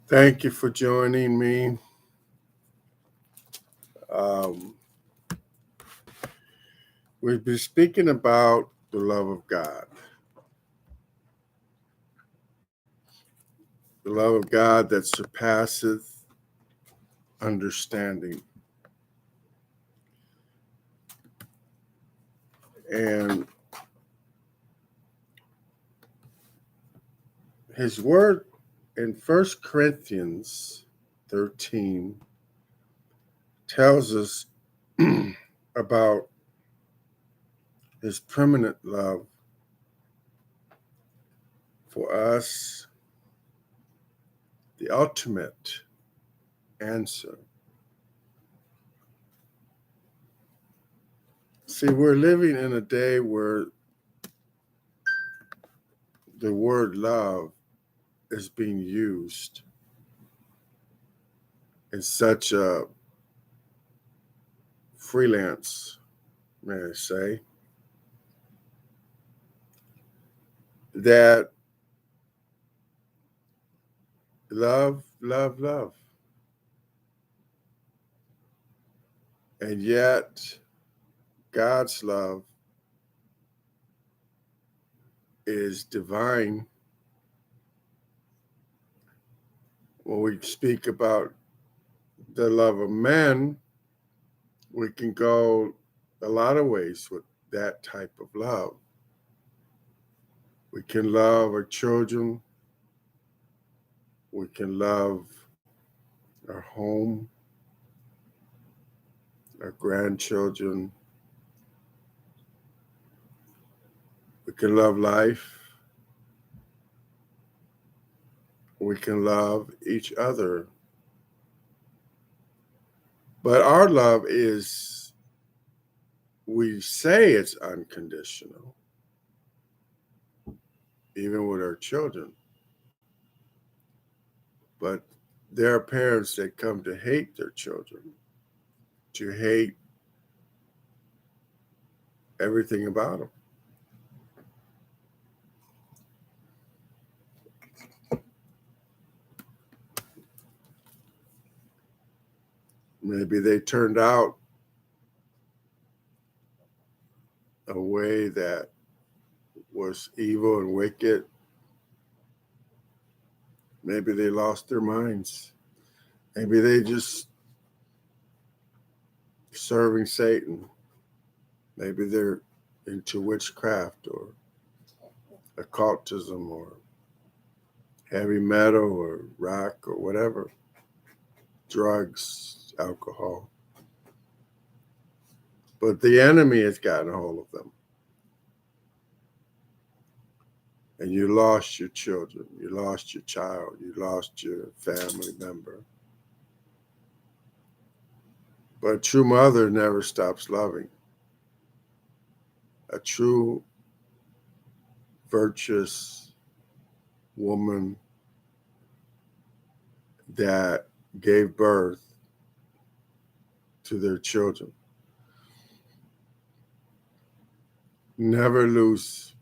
Thank you for joining me. Um, we've been speaking about the love of God, the love of God that surpasseth understanding. And his word in 1 Corinthians 13 tells us about his permanent love for us, the ultimate answer. See, we're living in a day where the word love is being used in such a freelance, may I say, that love, love, love. And yet, God's love is divine. When we speak about the love of men, we can go a lot of ways with that type of love. We can love our children. We can love our home, our grandchildren. We can love life. We can love each other. But our love is, we say it's unconditional, even with our children. But there are parents that come to hate their children, to hate everything about them. Maybe they turned out a way that was evil and wicked. Maybe they lost their minds. Maybe they just serving Satan. Maybe they're into witchcraft or occultism or heavy metal or rock or whatever, drugs, alcohol. But the enemy has gotten a hold of them. And you lost your children, you lost your child, you lost your family member. But a true mother never stops loving. A true virtuous woman that gave birth to their children never lose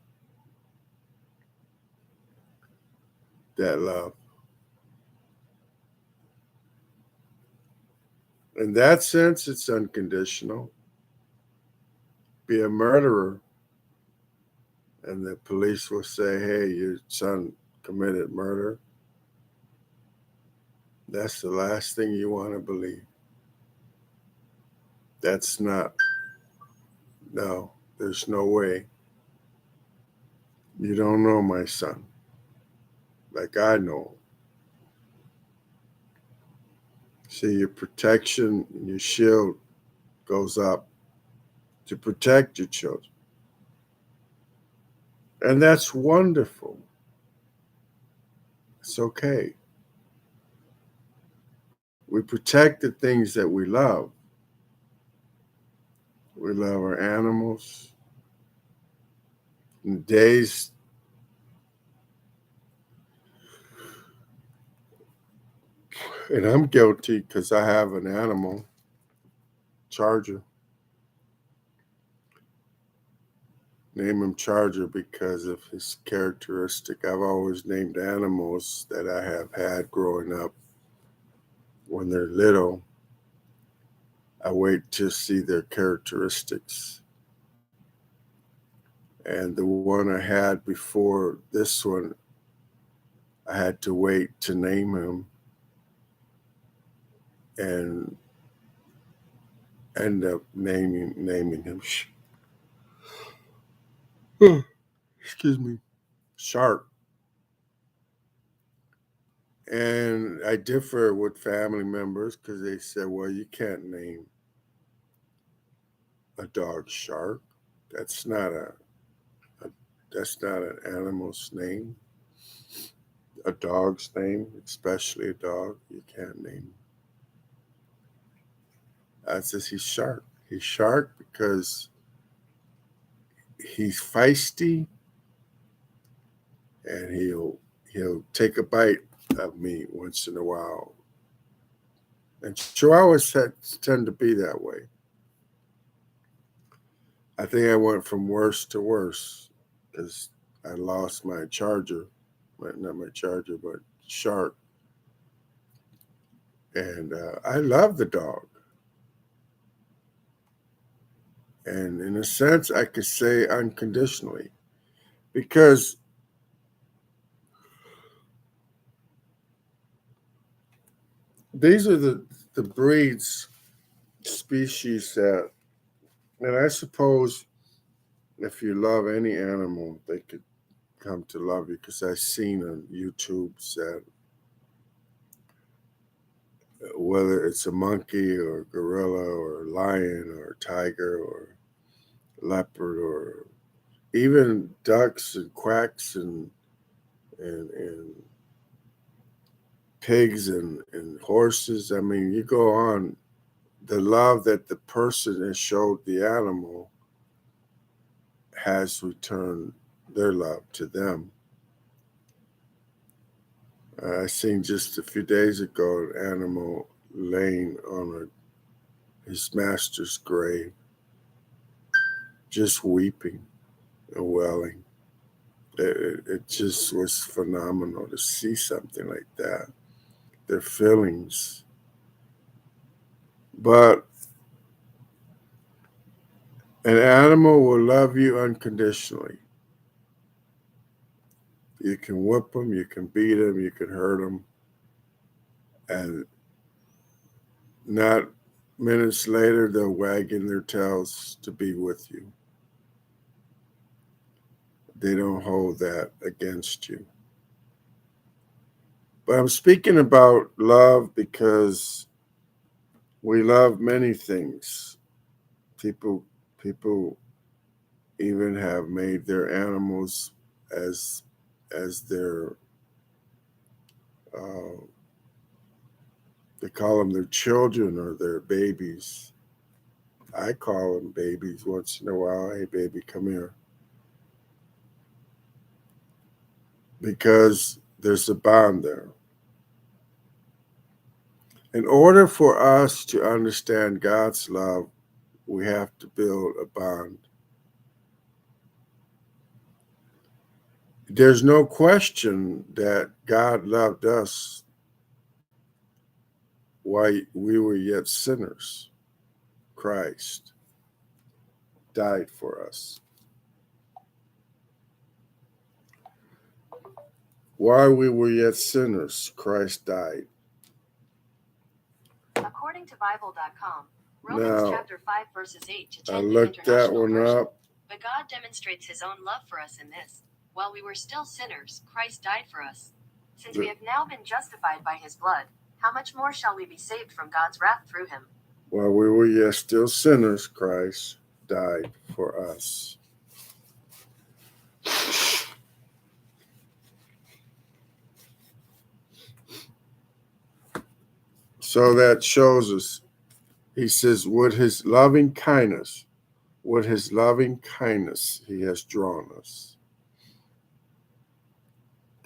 that love. In that sense, it's unconditional. Be a murderer, and the police will say, hey, your son committed murder. That's the last thing you want to believe. That's not, no, there's no way. You don't know my son like I know him. See, your protection and your shield goes up to protect your children. And that's wonderful. It's okay. We protect the things that we love. We love our animals. In days, and I'm guilty because I have an animal, charger. name him Charger because of his characteristic. I've always named animals that I have had growing up when they're little. I wait to see their characteristics. And the one I had before this one, I had to wait to name him and end up naming him. Excuse me, Shark. And I differ with family members because they said, "Well, you can't name a dog Shark. That's not a that's not an animal's name. A dog's name, especially a dog, you can't name." I says he's Shark. He's Shark because he's feisty and he'll take a bite of me once in a while. And Chihuahuas tend to be that way. I think I went from worse to worse because I lost my Charger, not my Charger, but Shark. And I love the dog. And in a sense, I could say unconditionally because these are the breeds, species that, and I suppose if you love any animal, they could come to love you because I've seen on YouTube that whether it's a monkey or a gorilla or a lion or a tiger or leopard or even ducks and quacks and pigs and horses. I mean, you go on, the love that the person has showed the animal has returned their love to them. I seen just a few days ago an animal laying on his master's grave, just weeping and wailing. It just was phenomenal to see something like that. Their feelings. But an animal will love you unconditionally. You can whip them, you can beat them, you can hurt them, and not minutes later they're wagging their tails to be with you. They don't hold that against you. But I'm speaking about love because we love many things. People even have made their animals as their they call them their children or their babies. I call them babies once in a while. Hey, baby, come here. Because there's a bond there. In order for us to understand God's love, we have to build a bond. There's no question that God loved us while we were yet sinners. Christ died for us. While we were yet sinners, Christ died. According to Bible.com, Romans chapter 5 verses 8 to 10 I looked that one up. But God demonstrates his own love for us in this: while we were still sinners, Christ died for us. Since we have now been justified by his blood, how much more shall we be saved from God's wrath through him? While we were yet still sinners, Christ died for us. So that shows us, he says, with his loving kindness, he has drawn us.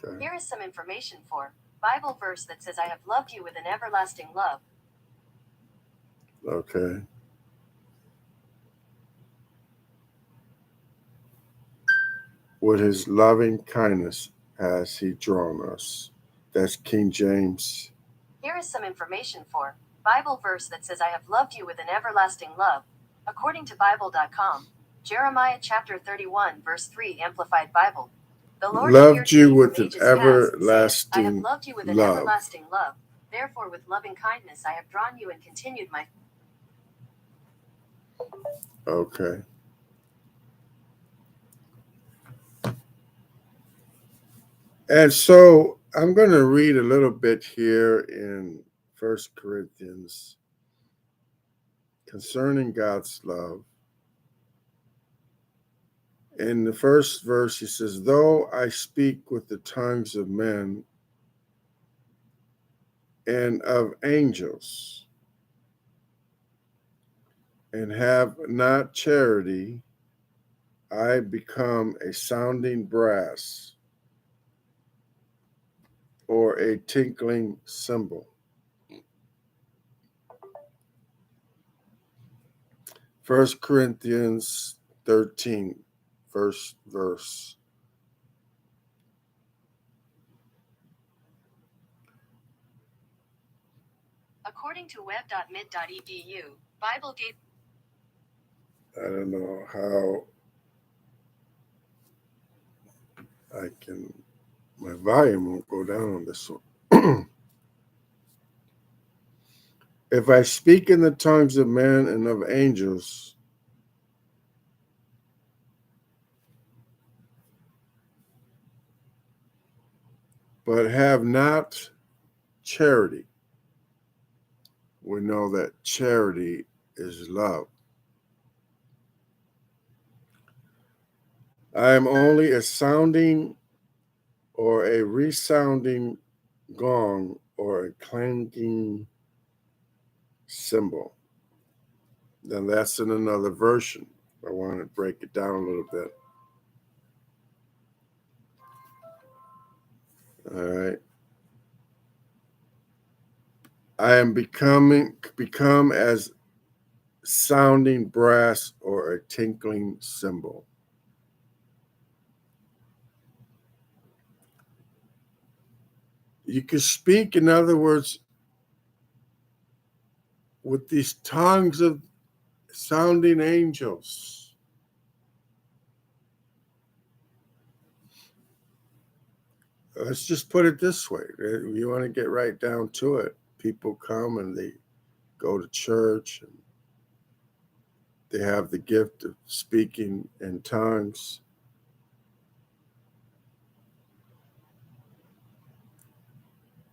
Okay. Here is some information for Bible verse that says, I have loved you with an everlasting love. Okay. with his loving kindness has he drawn us. That's King James. Here is some information for Bible verse that says, I have loved you with an everlasting love. According to Bible.com, Jeremiah chapter 31, verse 3, Amplified Bible. The Lord appeared Loved to you me with from an ages past, saying, I have everlasting loved you with an love. everlasting love. Therefore, with loving kindness I have drawn you and continued my. Okay. And so I'm going to read a little bit here in 1 Corinthians concerning God's love. In the first verse, he says, though I speak with the tongues of men and of angels, and have not charity, I become a sounding brass or a tinkling cymbal. 1 Corinthians 13, first verse. According to web.mid.edu, Bible gave. I don't know how I can, my volume won't go down on this one. If I speak in the tongues of men and of angels, but have not charity, we know that charity is love. I am only a sounding or a resounding gong or a clanking cymbal. Then that's in another version. I want to break it down a little bit. All right. I am become as sounding brass or a tinkling cymbal. You can speak, in other words, with these tongues of sounding angels. Let's just put it this way. You want to get right down to it. People come and they go to church and they have the gift of speaking in tongues.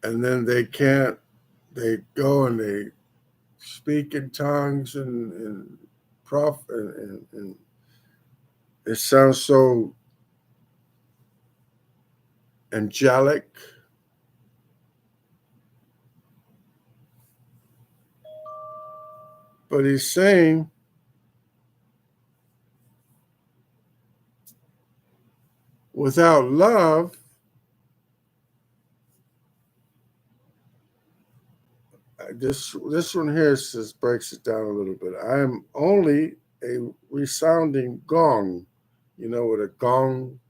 And then they go and they speak in tongues and it sounds so angelic. But he's saying, without love, this one here breaks it down a little bit. I am only a resounding gong. You know what a gong.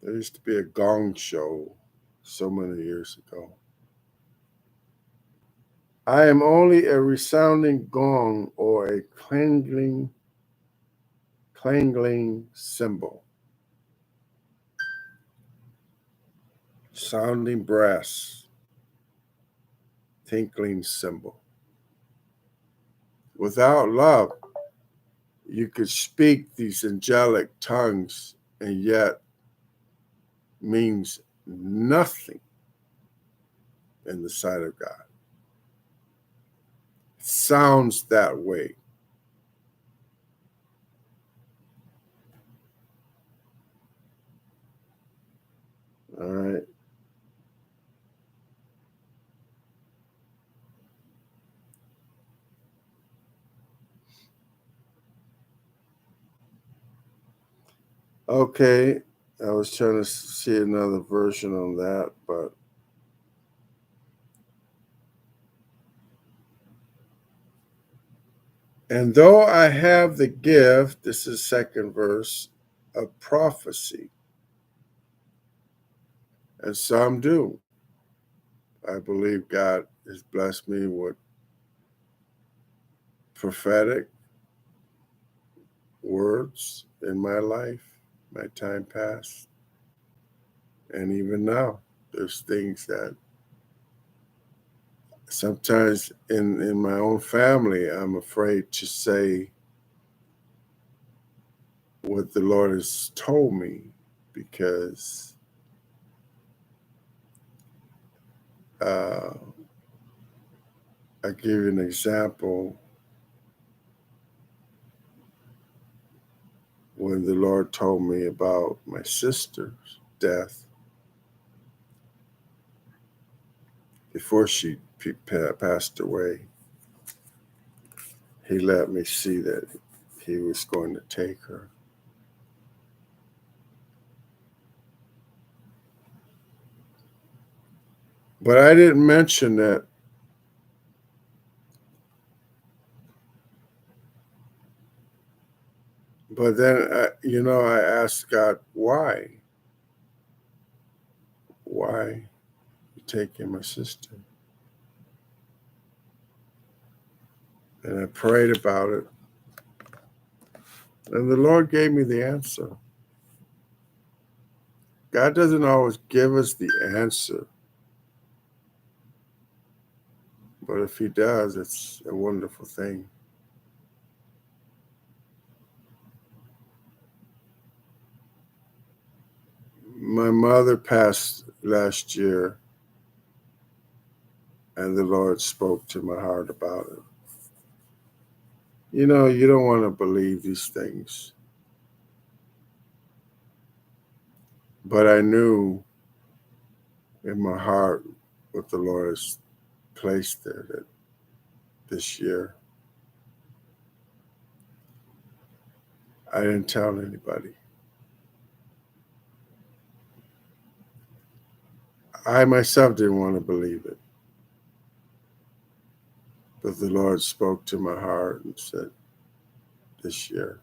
There used to be a gong show so many years ago. I am only a resounding gong or a clangling cymbal. Sounding brass, tinkling cymbal. Without love, you could speak these angelic tongues and yet means nothing in the sight of God. It sounds that way. All right. Okay. I was trying to see another version on that, but And though I have the gift, this is second verse, of prophecy, and some do. I believe God has blessed me with prophetic words in my life, my time past, and even now. There's things that sometimes in my own family, I'm afraid to say what the Lord has told me because I give you an example. When the Lord told me about my sister's death, before she passed away, He let me see that He was going to take her. But I didn't mention that. But then, I asked God, why? Why you taking my sister? And I prayed about it. And the Lord gave me the answer. God doesn't always give us the answer. But if He does, it's a wonderful thing. My mother passed last year, and the Lord spoke to my heart about it. You don't want to believe these things. But I knew in my heart what the Lord has placed there that this year. I didn't tell anybody. I myself didn't want to believe it. But the Lord spoke to my heart and said, this year.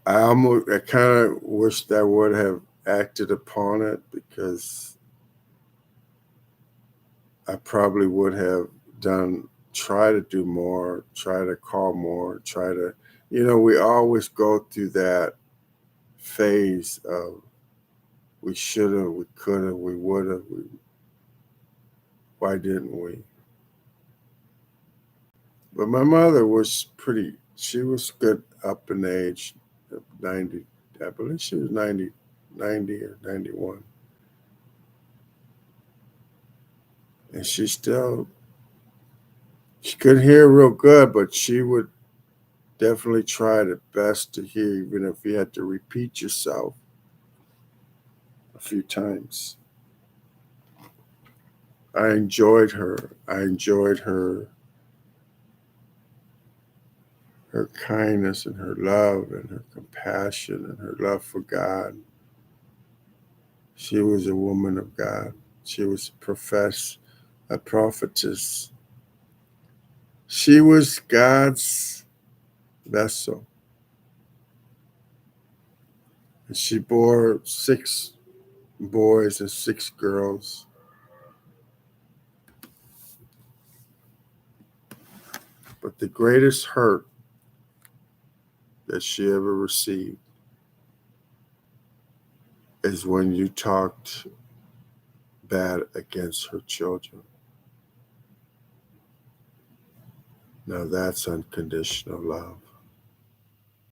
I kind of wished I would have acted upon it because I probably would have try to do more, try to call more, we always go through that phase of we should have, we could have, we would have, why didn't we? But my mother she was good up in age, 90, I believe she was 90 or 91. And she could hear real good, but she would definitely try the best to hear, even if you had to repeat yourself a few times. I enjoyed her. I enjoyed her kindness and her love and her compassion and her love for God. She was a woman of God. She was a prophetess. She was God's vessel. And she bore 6 boys and 6 girls. But the greatest hurt that she ever received is when you talked bad against her children. Now that's unconditional love.